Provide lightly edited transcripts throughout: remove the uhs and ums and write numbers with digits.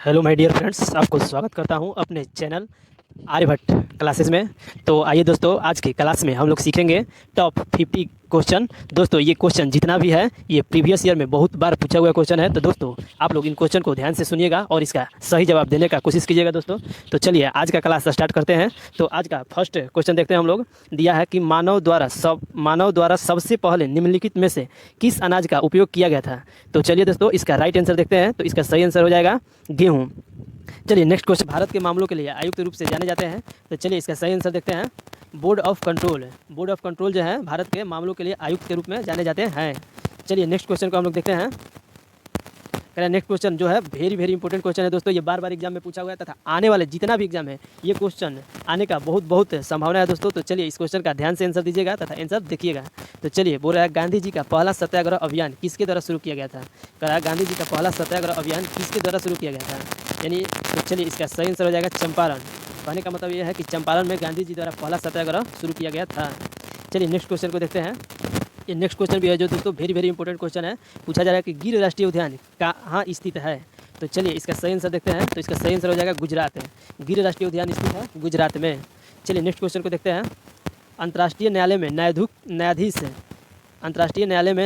Hello my dear friends, आपको स्वागत करता हूं अपने चैनल आर्यभट्ट क्लासेस में। तो आइए दोस्तों, आज की क्लास में हम लोग सीखेंगे टॉप 50 क्वेश्चन। दोस्तों ये क्वेश्चन जितना भी है ये प्रीवियस ईयर में बहुत बार पूछा हुआ क्वेश्चन है। तो दोस्तों आप लोग इन क्वेश्चन को ध्यान से सुनिएगा और इसका सही जवाब देने का कोशिश कीजिएगा दोस्तों। तो चलिए आज का क्लास स्टार्ट करते हैं। तो आज का फर्स्ट क्वेश्चन देखते हैं हम लोग। दिया है कि मानव द्वारा सबसे पहले निम्नलिखित में से किस अनाज का उपयोग किया गया था। तो चलिए दोस्तों इसका राइट आंसर देखते हैं। तो इसका सही आंसर हो जाएगा गेहूँ। चलिए नेक्स्ट क्वेश्चन, भारत के मामलों के लिए आयुक्त रूप से जाने जाते हैं। तो चलिए इसका सही आंसर देखते हैं, बोर्ड ऑफ कंट्रोल जो है भारत के मामलों के लिए आयुक्त के रूप में जाने जाते हैं। चलिए नेक्स्ट क्वेश्चन को हम लोग देखते हैं। नेक्स्ट क्वेश्चन जो है वेरी इंपॉर्टेंट क्वेश्चन है दोस्तों। ये बार बार एग्जाम में पूछा हुआ है तथा आने वाले जितना भी एग्जाम है ये क्वेश्चन आने का बहुत संभावना है दोस्तों। तो चलिए इस क्वेश्चन का ध्यान से आंसर दीजिएगा तथा आंसर देखिएगा। तो चलिए बोल रहा है, गांधी जी का पहला सत्याग्रह अभियान किसके द्वारा शुरू किया गया था। कह रहा है गांधी जी का पहला सत्याग्रह अभियान किसके द्वारा शुरू किया गया था, यानी तो चलिए इसका सही आंसर हो जाएगा चंपारण। कहने का मतलब ये है कि चंपारण में गांधी जी द्वारा पहला सत्याग्रह शुरू किया गया था। चलिए नेक्स्ट क्वेश्चन को देखते हैं। ये नेक्स्ट क्वेश्चन भी है जो दोस्तों वेरी इंपॉर्टेंट क्वेश्चन है। पूछा जा रहा है कि गिर राष्ट्रीय उद्यान कहाँ स्थित है। तो चलिए इसका सही आंसर देखते हैं। तो इसका सही आंसर हो जाएगा गुजरात है। गिर राष्ट्रीय उद्यान स्थित है गुजरात में। चलिए नेक्स्ट क्वेश्चन को देखते हैं। अंतर्राष्ट्रीय न्यायालय में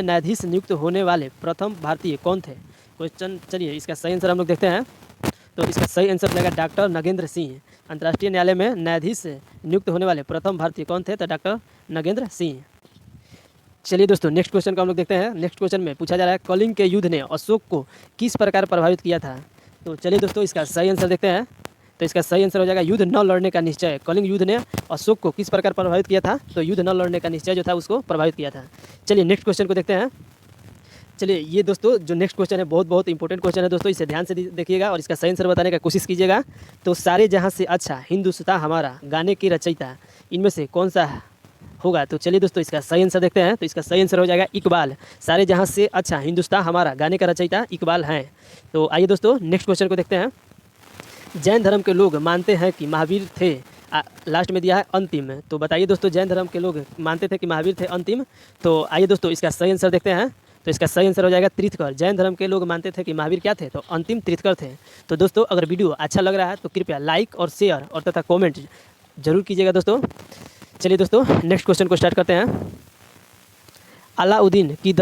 न्यायाधीश नियुक्त होने वाले प्रथम भारतीय कौन थे। क्वेश्चन, चलिए इसका सही आंसर हम लोग देखते हैं। तो इसका सही आंसर हो जाएगा डॉक्टर नगेंद्र सिंह। अंतर्राष्ट्रीय न्यायालय में न्यायाधीश नियुक्त होने वाले प्रथम भारतीय कौन थे, तो डॉक्टर नगेंद्र सिंह। चलिए दोस्तों नेक्स्ट क्वेश्चन को हम लोग देखते हैं। नेक्स्ट क्वेश्चन में पूछा जा रहा है, कलिंग के युद्ध ने अशोक को किस प्रकार प्रभावित किया था। तो चलिए दोस्तों इसका सही आंसर देखते हैं। तो इसका सही आंसर हो जाएगा युद्ध न लड़ने का निश्चय। कलिंग युद्ध ने अशोक को किस प्रकार प्रभावित किया था, तो युद्ध न लड़ने का निश्चय जो था उसको प्रभावित किया था। चलिए नेक्स्ट क्वेश्चन को देखते हैं। चलिए ये दोस्तों जो नेक्स्ट क्वेश्चन है बहुत इंपॉर्टेंट क्वेश्चन है दोस्तों, इसे ध्यान से देखिएगा और इसका सही आंसर बताने का कोशिश कीजिएगा। तो सारे जहाँ से अच्छा हिंदुस्तान हमारा गाने की रचयिता इनमें से कौन सा होगा। तो चलिए दोस्तों इसका सही आंसर देखते हैं। तो इसका सही आंसर हो जाएगा इकबाल। सारे जहाँ से अच्छा हिंदुस्तान हमारा गाने का रचयिता इकबाल हैं। तो आइए दोस्तों नेक्स्ट क्वेश्चन को देखते हैं। जैन धर्म के लोग मानते हैं कि महावीर थे, लास्ट में दिया है अंतिम। तो बताइए दोस्तों जैन धर्म के लोग मानते थे कि महावीर थे अंतिम। तो आइए दोस्तों इसका सही आंसर देखते हैं। तो इसका सही आंसर हो जाएगा तीर्थकर। जैन धर्म के लोग मानते थे कि महावीर क्या थे, तो अंतिम तीर्थकर थे। तो दोस्तों अगर वीडियो अच्छा लग रहा है तो कृपया लाइक और शेयर और तथा कॉमेंट जरूर कीजिएगा दोस्तों। चलिए दोस्तों नेक्स्ट क्वेश्चन को स्टार्ट करते हैं। अलाउद्दीन की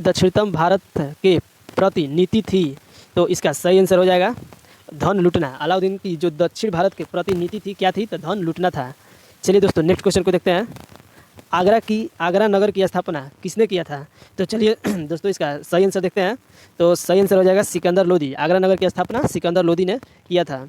दक्षिणतम भारत के प्रति नीति थी। तो इसका सही आंसर हो जाएगा धन लूटना। अलाउद्दीन की जो दक्षिण भारत के प्रति नीति थी क्या थी, तो धन लूटना था। चलिए दोस्तों नेक्स्ट क्वेश्चन को देखते हैं। आगरा नगर की स्थापना किसने किया था। तो चलिए दोस्तों इसका सही आंसर देखते हैं। तो सही आंसर हो जाएगा सिकंदर लोदी। आगरा नगर की स्थापना सिकंदर लोदी ने किया था।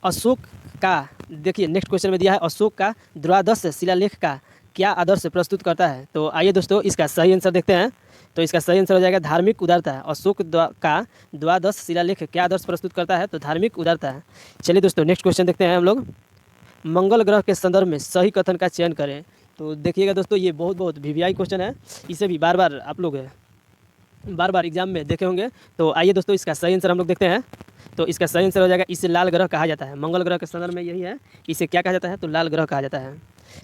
अशोक का, देखिए नेक्स्ट क्वेश्चन में दिया है, अशोक का द्वादश शिलालेख का क्या आदर्श प्रस्तुत करता है। तो आइए दोस्तों इसका सही आंसर देखते हैं। तो इसका सही आंसर हो जाएगा धार्मिक उदारता। अशोक का द्वादश शिलालेख क्या आदर्श प्रस्तुत करता है, तो धार्मिक उदारता। चलिए दोस्तों नेक्स्ट क्वेश्चन देखते हैं हम लोग। मंगल ग्रह के संदर्भ में सही कथन का चयन करें। तो देखिएगा दोस्तों ये बहुत वीवीआई क्वेश्चन है। इसे भी बार बार आप लोग एग्जाम में देखे होंगे। तो आइए दोस्तों इसका सही आंसर हम लोग देखते हैं। तो इसका सही आंसर हो जाएगा इसे लाल ग्रह कहा जाता है। मंगल ग्रह के संदर्भ में यही है, इसे क्या कहा जाता है, तो लाल ग्रह कहा जाता है।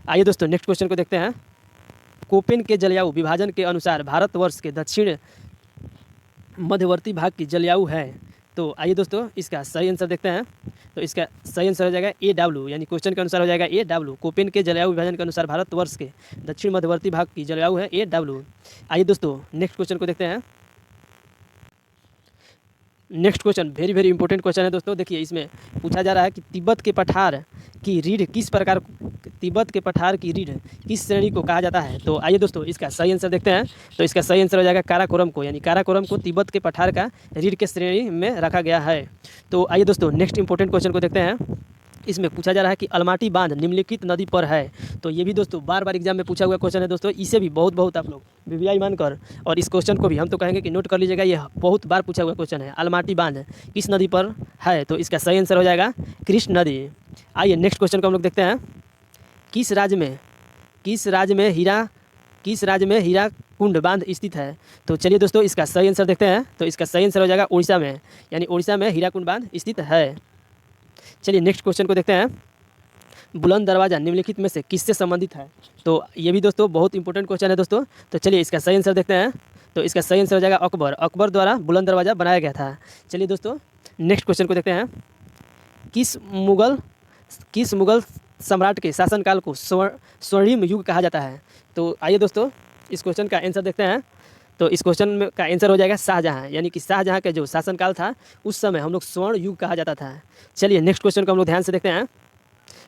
आइए दोस्तों नेक्स्ट क्वेश्चन को देखते हैं। कोपेन के जलवायु विभाजन के अनुसार भारतवर्ष के दक्षिण मध्यवर्ती भाग की जलवायु है। तो आइए दोस्तों इसका सही आंसर देखते हैं। तो इसका सही आंसर हो जाएगा AW, यानी क्वेश्चन के अनुसार हो जाएगा AW। कोपेन के जलवायु विभाजन के अनुसार भारतवर्ष के दक्षिण मध्यवर्ती भाग की जलवायु है AW। आइए दोस्तों नेक्स्ट क्वेश्चन को देखते हैं। Next question very important question है दोस्तों। देखिए इसमें पूछा जा रहा है कि तिब्बत के पठार की रीढ़ किस श्रेणी को कहा जाता है। तो आइए दोस्तों इसका सही आंसर देखते हैं। तो इसका सही आंसर हो जाएगा काराकोरम को, यानी काराकोरम को तिब्बत के पठार का रीढ़ के श्रेणी में रखा गया है। तो आइए दोस्तों नेक्स्ट इंपॉर्टेंट क्वेश्चन को देखते हैं। इसमें पूछा जा रहा है कि अलमाटी बांध निम्नलिखित नदी पर है। तो ये भी दोस्तों बार एग्जाम में पूछा हुआ क्वेश्चन है दोस्तों। इसे भी बहुत आप लोग वीवीआई मानकर और इस क्वेश्चन को भी हम तो कहेंगे कि नोट कर लीजिएगा। ये बहुत बार पूछा हुआ क्वेश्चन है। अलमाटी बांध किस नदी पर है, तो इसका सही आंसर हो जाएगा कृष्ण नदी। आइए नेक्स्ट क्वेश्चन को हम लोग देखते हैं। किस राज्य में हीरा कुंड बांध स्थित है। तो चलिए दोस्तों इसका सही आंसर देखते हैं। तो इसका सही आंसर हो जाएगा उड़ीसा में, यानी उड़ीसा में हीरा कुंड बांध स्थित है। चलिए नेक्स्ट क्वेश्चन को देखते हैं। बुलंद दरवाज़ा निम्नलिखित में से किससे संबंधित है। तो ये भी दोस्तों बहुत इंपॉर्टेंट क्वेश्चन है दोस्तों। तो चलिए इसका सही आंसर देखते हैं। तो इसका सही आंसर हो जाएगा अकबर। अकबर द्वारा बुलंद दरवाज़ा बनाया गया था। चलिए दोस्तों नेक्स्ट क्वेश्चन को देखते हैं। किस मुगल किस मुगल सम्राट के शासनकाल को स्वर्णिम युग कहा जाता है? तो आइए दोस्तों इस क्वेश्चन का आंसर देखते हैं। तो इस क्वेश्चन का आंसर हो जाएगा शाहजहाँ, यानी कि शाहजहाँ के जो शासनकाल था उस समय हम लोग स्वर्ण युग कहा जाता था। चलिए नेक्स्ट क्वेश्चन को हम लोग ध्यान से देखते हैं।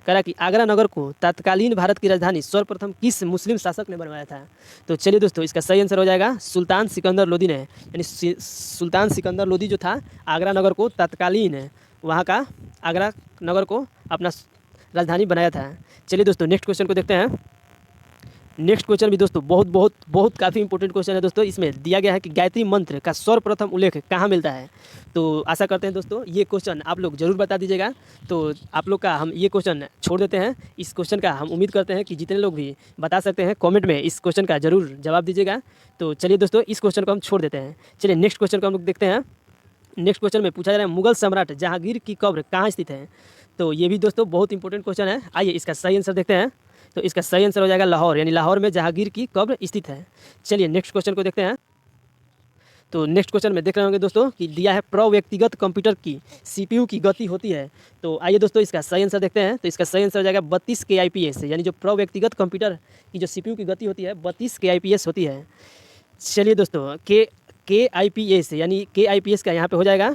कह रहा कि आगरा नगर को तत्कालीन भारत की राजधानी सर्वप्रथम किस मुस्लिम शासक ने बनवाया था? तो चलिए दोस्तों इसका सही आंसर हो जाएगा सुल्तान सिकंदर लोदी ने, यानी सुल्तान सिकंदर लोदी जो था आगरा नगर को तत्कालीन वहाँ का आगरा नगर को अपना राजधानी बनाया था। चलिए दोस्तों नेक्स्ट क्वेश्चन को देखते हैं। नेक्स्ट क्वेश्चन भी दोस्तों बहुत बहुत बहुत काफ़ी इंपॉर्टेंट क्वेश्चन है दोस्तों। इसमें दिया गया है कि गायत्री मंत्र का सर्वप्रथम उल्लेख कहाँ मिलता है? तो आशा करते हैं दोस्तों ये क्वेश्चन आप लोग जरूर बता दीजिएगा। तो आप लोग का हम ये क्वेश्चन छोड़ देते हैं। इस क्वेश्चन का हम उम्मीद करते हैं कि जितने लोग भी बता सकते हैं कॉमेंट में इस क्वेश्चन का जरूर जवाब दीजिएगा। तो चलिए दोस्तों इस क्वेश्चन को हम छोड़ देते हैं। चलिए नेक्स्ट क्वेश्चन को हम लोग देखते हैं। नेक्स्ट क्वेश्चन में पूछा जा रहा है मुगल सम्राट जहांगीर की कब्र कहाँ स्थित है? तो ये भी दोस्तों बहुत इंपॉर्टेंट क्वेश्चन है। आइए इसका सही आंसर देखते हैं। तो इसका सही आंसर हो जाएगा लाहौर, यानी लाहौर में जहांगीर की कब्र स्थित है। चलिए नेक्स्ट क्वेश्चन को देखते हैं। तो नेक्स्ट क्वेश्चन में देख रहे होंगे दोस्तों कि दिया है व्यक्तिगत कंप्यूटर की सीपीयू की गति होती है। तो आइए दोस्तों इसका सही आंसर देखते हैं। तो इसका सही आंसर हो जाएगा 32 KIPS, यानी जो व्यक्तिगत कंप्यूटर की जो सीपीयू की गति होती है 32 KIPS होती है। चलिए दोस्तों KIPS यानी KIPS का यहाँ पे हो जाएगा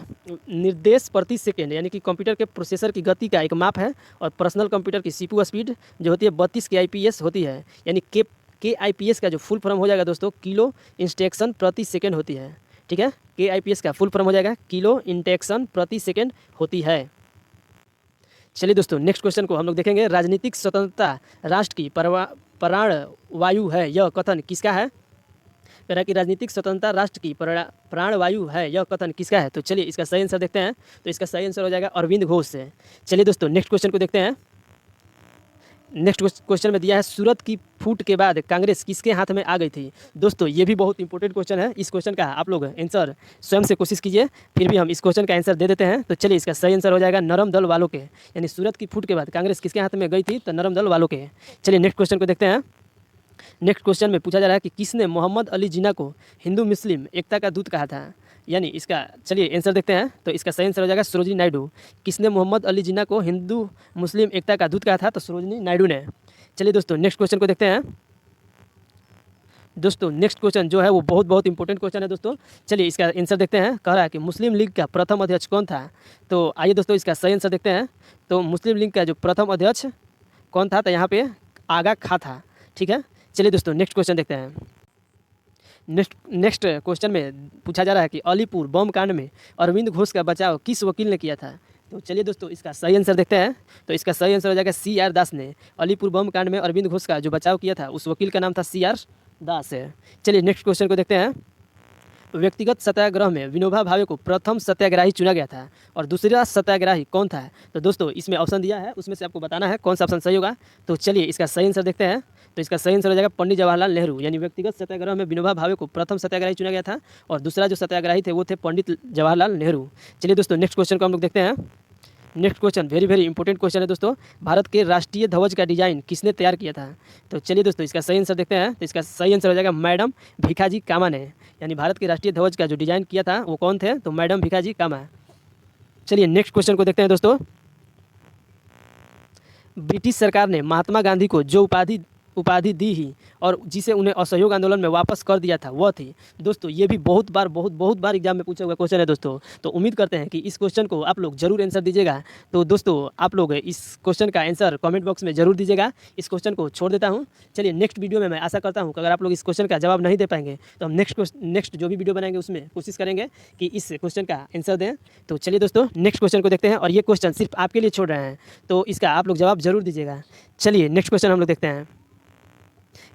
निर्देश प्रति सेकेंड, यानी कि कंप्यूटर के प्रोसेसर की गति का एक माप है। और पर्सनल कंप्यूटर की CPU स्पीड जो होती है 32 KIPS होती है, यानी KIPS का जो फुल फॉर्म हो जाएगा दोस्तों किलो इंस्ट्रक्शन प्रति सेकेंड होती है। ठीक है, KIPS का फुल फॉर्म हो जाएगा किलो इंस्ट्रक्शन प्रति सेकेंड होती है। चलिए दोस्तों नेक्स्ट क्वेश्चन को हम लोग देखेंगे। राजनीतिक स्वतंत्रता राष्ट्र की प्राणवायु है, यह कथन किसका है? कह रहा कि राजनीतिक स्वतंत्रता राष्ट्र की प्राणवायु है, यह कथन किसका है? तो चलिए इसका सही आंसर देखते हैं। तो इसका सही आंसर हो जाएगा अरविंद घोष से। चलिए दोस्तों नेक्स्ट क्वेश्चन को देखते हैं। नेक्स्ट क्वेश्चन में दिया है सूरत की फूट के बाद कांग्रेस किसके हाथ में आ गई थी? दोस्तों ये भी बहुत इंपॉर्टेंट क्वेश्चन है। इस क्वेश्चन का आप लोग आंसर स्वयं से कोशिश कीजिए, फिर भी हम इस क्वेश्चन का आंसर दे देते हैं। तो चलिए इसका सही आंसर हो जाएगा नरम दल वालों के, यानी सूरत की फूट के बाद कांग्रेस किसके हाथ में गई थी? तो नरम दल वालों के। चलिए नेक्स्ट क्वेश्चन को देखते हैं। नेक्स्ट क्वेश्चन में पूछा जा रहा है कि किसने मोहम्मद अली जिन्ना को हिंदू मुस्लिम एकता का दूत कहा था? यानी इसका चलिए आंसर देखते हैं। तो इसका सही आंसर हो जाएगा सरोजिनी नायडू। किसने मोहम्मद अली जिन्ना को हिंदू मुस्लिम एकता का दूत कहा था? तो सरोजिनी नायडू ने। चलिए दोस्तों नेक्स्ट क्वेश्चन को देखते हैं। दोस्तों नेक्स्ट क्वेश्चन जो है वो बहुत बहुत इंपॉर्टेंट क्वेश्चन है दोस्तों। चलिए इसका आंसर देखते हैं। कह रहा है कि मुस्लिम लीग का प्रथम अध्यक्ष कौन था? तो आइए दोस्तों इसका सही आंसर देखते हैं। तो मुस्लिम लीग का जो प्रथम अध्यक्ष कौन था? तो यहाँ पे आगा खां था। ठीक है, चलिए दोस्तों नेक्स्ट क्वेश्चन देखते हैं। नेक्स्ट क्वेश्चन में पूछा जा रहा है कि अलीपुर बम कांड में अरविंद घोष का बचाव किस वकील ने किया था? तो चलिए दोस्तों इसका सही आंसर देखते हैं। तो इसका सही आंसर हो जाएगा CR दास ने। अलीपुर बम कांड में अरविंद घोष का जो बचाव किया था उस वकील का नाम था CR दास है। चलिए नेक्स्ट क्वेश्चन को देखते हैं। व्यक्तिगत सत्याग्रह में विनोबा भावे को प्रथम सत्याग्रही चुना गया था और दूसरा सत्याग्रही कौन था? तो दोस्तों इसमें ऑप्शन दिया है, उसमें से आपको बताना है कौन सा ऑप्शन सही होगा। तो चलिए इसका सही आंसर देखते हैं। तो इसका सही आंसर हो जाएगा पंडित जवाहरलाल नेहरू, यानी व्यक्तिगत सत्याग्रह में विनोबा भावे को प्रथम सत्याग्रही चुना गया था और दूसरा जो सत्याग्रही थे वो थे पंडित जवाहरलाल नेहरू। चलिए दोस्तों नेक्स्ट क्वेश्चन को हम लोग देखते हैं। Next question very very important question है दोस्तों। भारत के राष्ट्रीय ध्वज का डिजाइन किसने तैयार किया था? तो चलिए दोस्तों इसका सही आंसर देखते हैं। तो इसका सही आंसर हो जाएगा मैडम भिखाजी कामा ने, यानी भारत के राष्ट्रीय ध्वज का जो डिजाइन किया था वो कौन थे? तो मैडम भिखाजी कामा। चलिए नेक्स्ट क्वेश्चन को देखते हैं दोस्तों। ब्रिटिश सरकार ने महात्मा गांधी को जो उपाधि दी ही और जिसे उन्हें असहयोग आंदोलन में वापस कर दिया था वह थी। दोस्तों ये भी बहुत बार एग्जाम में पूछा हुआ क्वेश्चन है दोस्तों। तो उम्मीद करते हैं कि इस क्वेश्चन को आप लोग जरूर आंसर दीजिएगा। तो दोस्तों आप लोग इस क्वेश्चन का आंसर कमेंट बॉक्स में जरूर दीजिएगा। इस क्वेश्चन को छोड़ देता हूँ। चलिए नेक्स्ट वीडियो में मैं आशा करता हूँ कि अगर आप लोग इस क्वेश्चन का जवाब नहीं दे पाएंगे तो हम नेक्स्ट जो भी वीडियो बनाएंगे उसमें कोशिश करेंगे कि इस क्वेश्चन का आंसर दें। तो चलिए दोस्तों नेक्स्ट क्वेश्चन को देखते हैं और ये क्वेश्चन सिर्फ आपके लिए छोड़ रहे हैं, तो इसका आप लोग जवाब जरूर दीजिएगा। चलिए नेक्स्ट क्वेश्चन हम लोग देखते हैं।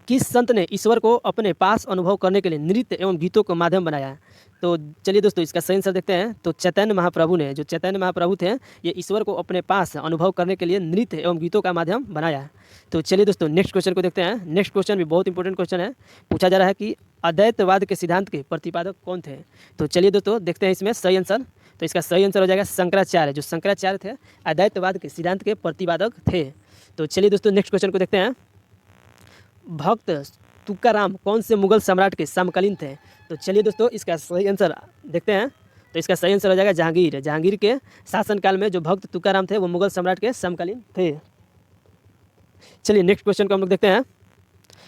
किस संत ने ईश्वर को अपने पास अनुभव करने के लिए नृत्य एवं गीतों को माध्यम बनाया? तो चलिए दोस्तों इसका सही आंसर देखते हैं। तो चैतन्य महाप्रभु ने, जो चैतन्य महाप्रभु थे, ये ईश्वर को अपने पास अनुभव करने के लिए नृत्य एवं गीतों का माध्यम बनाया। तो चलिए दोस्तों नेक्स्ट क्वेश्चन को देखते हैं। नेक्स्ट क्वेश्चन भी बहुत इंपॉर्टेंट क्वेश्चन है। पूछा जा रहा है कि अद्वैतवाद के सिद्धांत के प्रतिपादक कौन थे? तो चलिए दोस्तों देखते हैं इसमें सही आंसर। तो इसका सही आंसर हो जाएगा शंकराचार्य। जो शंकराचार्य थे अद्वैतवाद के सिद्धांत के प्रतिपादक थे। तो चलिए दोस्तों नेक्स्ट क्वेश्चन को देखते हैं। भक्त तुकाराम कौन से मुगल सम्राट के समकालीन थे? तो चलिए दोस्तों इसका सही आंसर देखते हैं। तो इसका सही आंसर हो जाएगा जहांगीर। जहांगीर के शासनकाल में जो भक्त तुकाराम थे वो मुगल सम्राट के समकालीन थे। चलिए नेक्स्ट क्वेश्चन को हम लोग देखते हैं।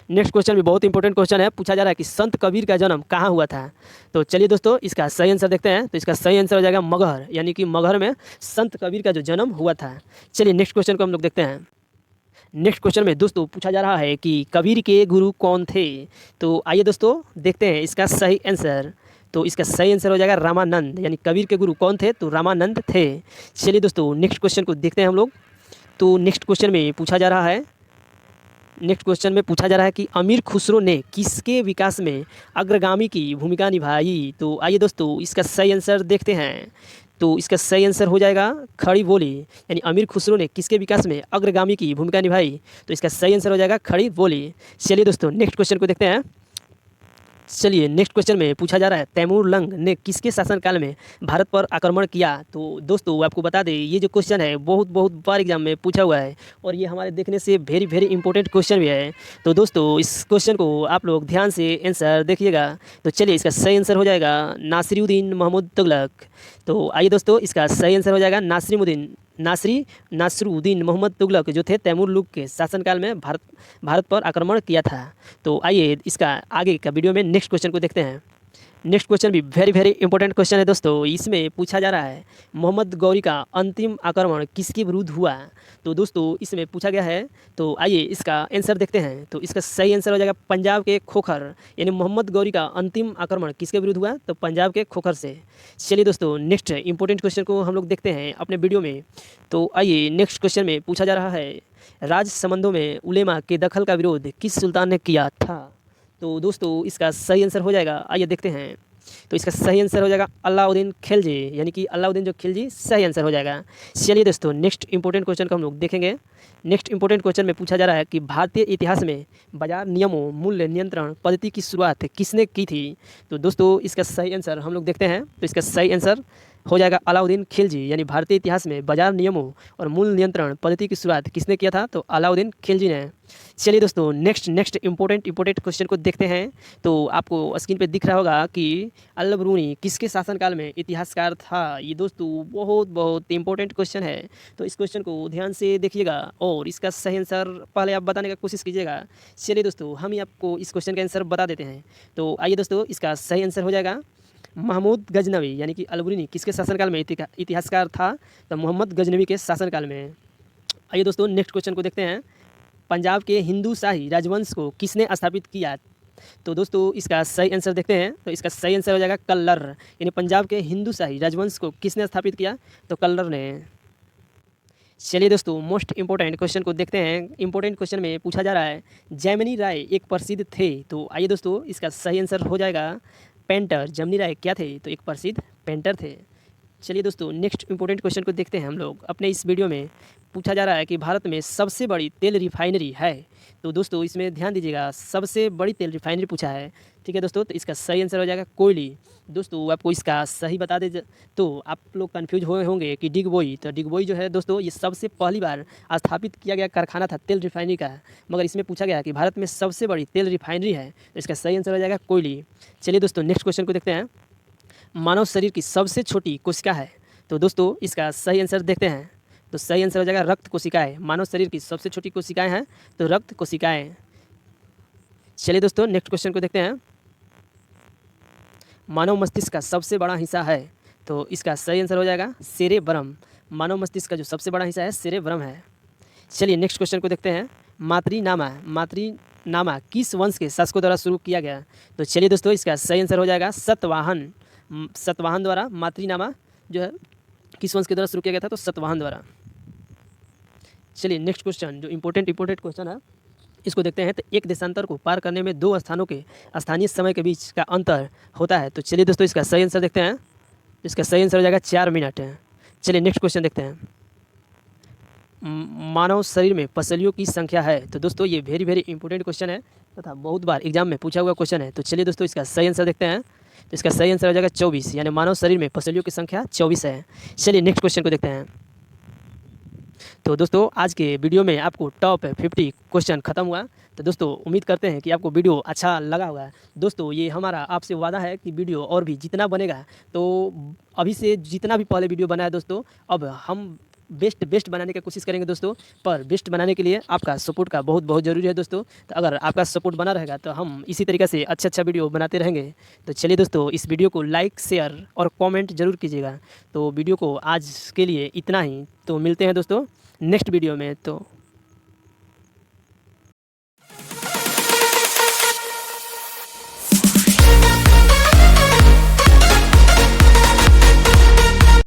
नेक्स्ट क्वेश्चन भी बहुत इंपॉर्टेंट क्वेश्चन है। पूछा जा रहा है कि संत कबीर का जन्म कहाँ हुआ था। तो चलिए दोस्तों इसका सही आंसर देखते हैं। तो इसका सही आंसर हो जाएगा मगहर, यानी कि मगहर में संत कबीर का जो जन्म हुआ था। चलिए नेक्स्ट क्वेश्चन को हम लोग देखते हैं। नेक्स्ट क्वेश्चन में दोस्तों पूछा जा रहा है कि कबीर के गुरु कौन थे। तो आइए दोस्तों देखते हैं इसका सही आंसर। तो इसका सही आंसर हो जाएगा रामानंद, यानी कबीर के गुरु कौन थे तो रामानंद थे। चलिए दोस्तों नेक्स्ट क्वेश्चन को देखते हैं हम लोग। तो नेक्स्ट क्वेश्चन में पूछा जा रहा है कि अमीर खुसरो ने किसके विकास में अग्रगामी की भूमिका निभाई। तो आइए दोस्तों इसका सही आंसर देखते हैं। तो इसका सही आंसर हो जाएगा खड़ी बोली, यानी अमीर खुसरो ने किसके विकास में अग्रगामी की भूमिका निभाई। तो इसका सही आंसर हो जाएगा खड़ी बोली। चलिए दोस्तों नेक्स्ट क्वेश्चन को देखते हैं। चलिए नेक्स्ट क्वेश्चन में पूछा जा रहा है तैमूर लंग ने किसके शासनकाल में भारत पर आक्रमण किया। तो दोस्तों आपको बता दें ये जो क्वेश्चन है बहुत बार एग्जाम में पूछा हुआ है और ये हमारे देखने से वेरी इंपॉर्टेंट क्वेश्चन भी है। तो दोस्तों इस क्वेश्चन को आप लोग ध्यान से आंसर देखिएगा। तो चलिए इसका सही आंसर हो जाएगा नासिरुद्दीन महमूद तुगलक। तो आइए दोस्तों इसका सही आंसर हो जाएगा नासिरुद्दीन मोहम्मद तुगलक, जो थे तैमूर लुग के शासनकाल में भारत पर आक्रमण किया था। तो आइए इसका आगे का वीडियो में नेक्स्ट क्वेश्चन को देखते हैं। नेक्स्ट क्वेश्चन भी वेरी इंपॉर्टेंट क्वेश्चन है दोस्तों। इसमें पूछा जा रहा है मोहम्मद गौरी का अंतिम आक्रमण किसके विरुद्ध हुआ। तो दोस्तों इसमें पूछा गया है। तो आइए इसका आंसर देखते हैं। तो इसका सही आंसर हो जाएगा पंजाब के खोखर, यानी मोहम्मद गौरी का अंतिम आक्रमण किसके विरुद्ध हुआ तो पंजाब के खोखर से। चलिए दोस्तों नेक्स्ट इंपॉर्टेंट क्वेश्चन को हम लोग देखते हैं अपने वीडियो में। तो आइए नेक्स्ट क्वेश्चन में पूछा जा रहा है राज संबंधों में उलेमा के दखल का विरोध किस सुल्तान ने किया था। तो दोस्तों इसका सही आंसर हो जाएगा, आइए देखते हैं। तो इसका सही आंसर हो जाएगा अलाउद्दीन खिलजी, यानी कि अलाउद्दीन जो खिलजी सही आंसर हो जाएगा। चलिए दोस्तों नेक्स्ट इंपॉर्टेंट क्वेश्चन को हम लोग देखेंगे। नेक्स्ट इंपॉर्टेंट क्वेश्चन में पूछा जा रहा है कि भारतीय इतिहास में बाजार नियमों मूल्य नियंत्रण पद्धति की शुरुआत किसने की थी। तो दोस्तों इसका सही आंसर हम लोग देखते हैं। तो इसका सही आंसर हो जाएगा अलाउद्दीन खिलजी, यानी भारतीय इतिहास में बाजार नियमों और मूल्य नियंत्रण पद्धति की शुरुआत किसने किया था तो अलाउद्दीन खिलजी ने। चलिए दोस्तों नेक्स्ट इंपॉर्टेंट क्वेश्चन को देखते हैं। तो आपको स्क्रीन पे दिख रहा होगा कि अल बरूनी किसके शासनकाल में इतिहासकार था। ये दोस्तों बहुत इंपॉर्टेंट क्वेश्चन है। तो इस क्वेश्चन को ध्यान से देखिएगा और इसका सही आंसर पहले आप बताने का कोशिश कीजिएगा। चलिए दोस्तों हम ही आपको इस क्वेश्चन का आंसर बता देते हैं। तो आइए दोस्तों इसका सही आंसर हो जाएगा महमूद गजनवी, यानी कि अल बरूनी किसके शासनकाल में इतिहासकार था तो मोहम्मद गजनवी के शासनकाल में। आइए दोस्तों नेक्स्ट क्वेश्चन को देखते हैं। पंजाब के हिंदू शाही राजवंश को किसने स्थापित किया। तो दोस्तों इसका सही आंसर देखते हैं। तो इसका सही आंसर हो जाएगा कल्लर, यानी पंजाब के हिंदू शाही राजवंश को किसने स्थापित किया तो कल्लर ने। चलिए दोस्तों मोस्ट इंपॉर्टेंट क्वेश्चन को देखते हैं। इंपॉर्टेंट क्वेश्चन में पूछा जा रहा है जैमिनी राय एक प्रसिद्ध थे। तो आइए दोस्तों इसका सही आंसर हो जाएगा पेंटर। जैमिनी राय क्या थे तो एक प्रसिद्ध पेंटर थे। चलिए दोस्तों नेक्स्ट इंपॉर्टेंट क्वेश्चन को देखते हैं हम लोग अपने इस वीडियो में। पूछा जा रहा है कि भारत में सबसे बड़ी तेल रिफाइनरी है। तो दोस्तों इसमें ध्यान दीजिएगा, सबसे बड़ी तेल रिफाइनरी पूछा है। ठीक है दोस्तों, तो इसका सही आंसर हो जाएगा कोयली। दोस्तों आपको इसका सही बता दे तो आप लोग कंफ्यूज हुए होंगे कि डिगबोई, तो डिगबोई जो है दोस्तों ये सबसे पहली बार स्थापित किया गया कारखाना था तेल रिफाइनरी का। मगर इसमें पूछा गया कि भारत में सबसे बड़ी तेल रिफाइनरी है, तो इसका सही आंसर हो जाएगा कोयली। चलिए दोस्तों नेक्स्ट क्वेश्चन को देखते हैं। मानव शरीर की सबसे छोटी कोशिका है। तो दोस्तों इसका सही आंसर देखते हैं। तो सही आंसर हो जाएगा रक्त कोशिकाएं। मानव शरीर की सबसे छोटी कोशिकाएं हैं तो रक्त कोशिकाएं। चलिए दोस्तों नेक्स्ट क्वेश्चन को देखते हैं। मानव मस्तिष्क का सबसे बड़ा हिस्सा है। तो इसका सही आंसर हो जाएगा सेरेब्रम। मानव मस्तिष्क का जो सबसे बड़ा हिस्सा है सेरेब्रम है। चलिए नेक्स्ट क्वेश्चन को देखते हैं। मातृनामा किस वंश के शासकों द्वारा शुरू किया गया। तो चलिए दोस्तों इसका सही आंसर हो जाएगा सतवाहन। सतवाहन द्वारा मातृनामा जो है किस वंश के द्वारा शुरू किया गया था तो सतवाहन द्वारा। चलिए नेक्स्ट क्वेश्चन जो इंपॉर्टेंट क्वेश्चन है इसको देखते हैं। तो एक देशांतर को पार करने में दो स्थानों के स्थानीय समय के बीच का अंतर होता है। तो चलिए दोस्तों इसका सही आंसर देखते हैं। इसका सही आंसर हो जाएगा 4 मिनट। चलिए नेक्स्ट क्वेश्चन देखते हैं। मानव शरीर में पसलियों की संख्या है। तो दोस्तों ये वेरी इंपॉर्टेंट क्वेश्चन है तथा बहुत बार एग्जाम में पूछा हुआ क्वेश्चन है। तो चलिए दोस्तों इसका सही आंसर देखते हैं। तो इसका सही आंसर हो जाएगा 24, यानी मानव शरीर में पसलियों की संख्या 24 है। चलिए नेक्स्ट क्वेश्चन को देखते हैं। तो दोस्तों आज के वीडियो में आपको टॉप 50 क्वेश्चन ख़त्म हुआ। तो दोस्तों उम्मीद करते हैं कि आपको वीडियो अच्छा लगा होगा। दोस्तों ये हमारा आपसे वादा है कि वीडियो और भी जितना बनेगा, तो अभी से जितना भी पहले वीडियो बनाया दोस्तों, अब हम बेस्ट बनाने की कोशिश करेंगे दोस्तों। पर बेस्ट बनाने के लिए आपका सपोर्ट का बहुत ज़रूरी है दोस्तों। तो अगर आपका सपोर्ट बना रहेगा तो हम इसी तरीके से अच्छा वीडियो बनाते रहेंगे। तो चलिए दोस्तों, इस वीडियो को लाइक, शेयर और कमेंट ज़रूर कीजिएगा। तो वीडियो को आज के लिए इतना ही। तो मिलते हैं दोस्तों नेक्स्ट वीडियो में। तो